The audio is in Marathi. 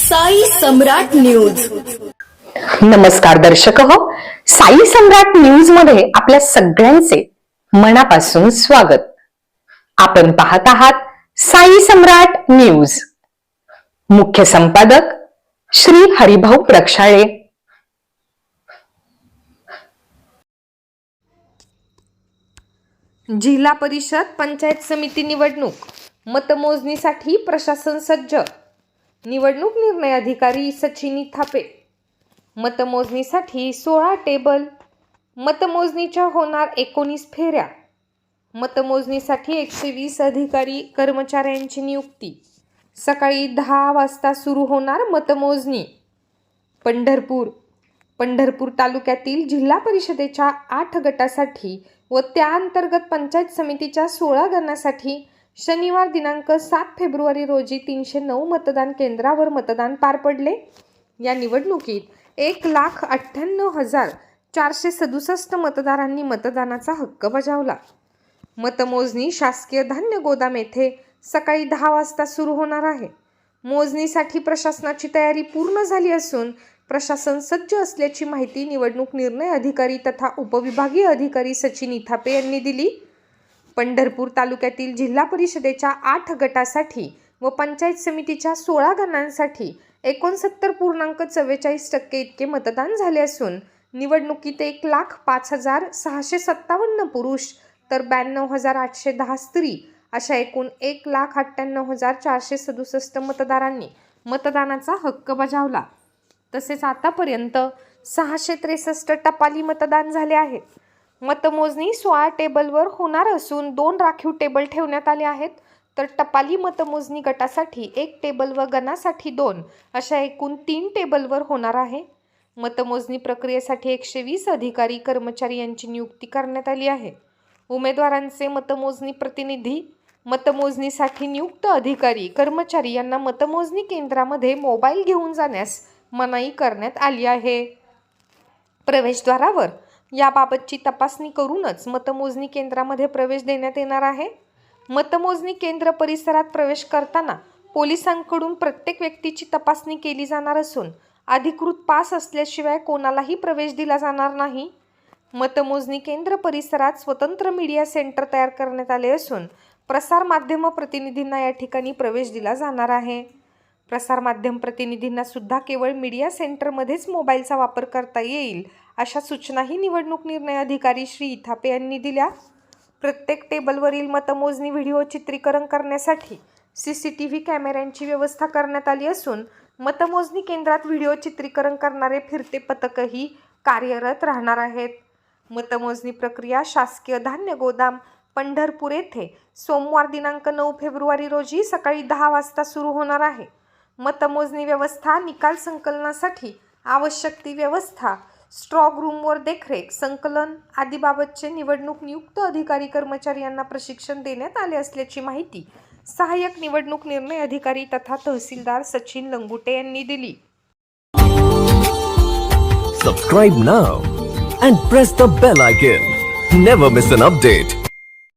साई सम्राट न्यूज. नमस्कार दर्शक हो, साई सम्राट न्यूज मध्ये आपल्या सगळ्यांचे मनापासून स्वागत. आपण पाहत आहात साई सम्राट न्यूज. मुख्य संपादक श्री हरिभाऊ प्रक्षाळे. जिल्हा परिषद पंचायत समिती निवडणूक मतमोजणीसाठी प्रशासन सज्ज. निवडणूक निर्णय अधिकारी सचिनी थापे. मतमोजणीसाठी 16 टेबल. मतमोजणीच्या होणार 19 फेऱ्या. मतमोजणीसाठी 120 अधिकारी कर्मचाऱ्यांची नियुक्ती. सकाळी 10 वाजता सुरू होणार मतमोजणी. पंढरपूर तालुक्यातील जिल्हा परिषदेच्या 8 गटासाठी व त्या अंतर्गत पंचायत समितीच्या 16 गणासाठी शनिवार दिनांक 7 फेब्रुवारी रोजी 309 मतदान केंद्रावर मतदान पार पडले. या निवडणुकीत 1,98,467 मतदारांनी मतदानाचा हक्क बजावला. मतमोजणी शासकीय धान्य गोदाम येथे सकाळी 10 वाजता सुरू होणार आहे. मोजणीसाठी प्रशासनाची तयारी पूर्ण झाली असून प्रशासन सज्ज असल्याची माहिती निवडणूक निर्णय अधिकारी तथा उपविभागीय अधिकारी सचिनी थापे यांनी दिली. पंढरपूर तालुक्यातील जिल्हा परिषदेच्या 8 गटासाठी व पंचायत समितीच्या 16 गणांसाठी 69.44% इतके मतदान झाले असून निवडणुकीत 1,05,657 पुरुष तर 92,810 स्त्री अशा एकूण 1,98,467 मतदारांनी मतदानाचा हक्क बजावला. तसेच आतापर्यंत 663 टपाली मतदान झाले आहेत. मतमोजणी 16 टेबलवर होणार असून 2 राखीव टेबल ठेवण्यात आले आहेत. तर टपाली मतमोजणी गटासाठी 1 टेबल व गणासाठी 2 अशा एकूण 3 टेबलवर होणार आहे. मतमोजणी प्रक्रियेसाठी 120 अधिकारी कर्मचारी यांची नियुक्ती करण्यात आली आहे. उमेदवारांचे मतमोजणी प्रतिनिधी, मतमोजणीसाठी नियुक्त अधिकारी कर्मचारी यांना मतमोजणी केंद्रामध्ये मोबाईल घेऊन जाण्यास मनाई करण्यात आली आहे. प्रवेशद्वारावर याबाबतची तपासणी करूनच मतमोजणी केंद्रामध्ये प्रवेश देण्यात येणार आहे. मतमोजणी केंद्र परिसरात प्रवेश करताना पोलिसांकडून प्रत्येक व्यक्तीची तपासणी केली जाणार असून अधिकृत पास असल्याशिवाय कोणालाही प्रवेश दिला जाणार नाही. मतमोजणी केंद्र परिसरात स्वतंत्र मीडिया सेंटर तयार करण्यात आले असून प्रसारमाध्यम प्रतिनिधींना या ठिकाणी प्रवेश दिला जाणार आहे. प्रसारमाध्यम प्रतिनिधींना सुद्धा केवळ मीडिया सेंटरमध्येच मोबाईलचा वापर करता येईल अशा सूचनाही निवडणूक निर्णय अधिकारी श्री थापे यांनी दिल्या. प्रत्येक टेबलवरील मतमोजणी व्हिडिओ चित्रीकरण करण्यासाठी CCTV कॅमेऱ्यांची व्यवस्था करण्यात आली असून मतमोजणी केंद्रात व्हिडिओ चित्रीकरण करणारे फिरते पथकही कार्यरत राहणार आहेत. मतमोजणी प्रक्रिया शासकीय धान्य गोदाम पंढरपूर येथे सोमवार दिनांक 9 फेब्रुवारी रोजी सकाळी 10 वाजता सुरू होणार आहे. मतमोजणी व्यवस्था, निकाल संकलनासाठी आवश्यक ती व्यवस्था, स्ट्रॉंग रूमवर देखरेख, संकलन आदीबाबतचे निवडणूक नियुक्त अधिकारी कर्मचारी यांना प्रशिक्षण देण्यात आले असल्याची माहिती सहाय्यक निवडणूक निर्णय अधिकारी तथा तहसीलदार सचिन लंगुटे यांनी दिली. Subscribe now and press the bell icon. Never miss an update.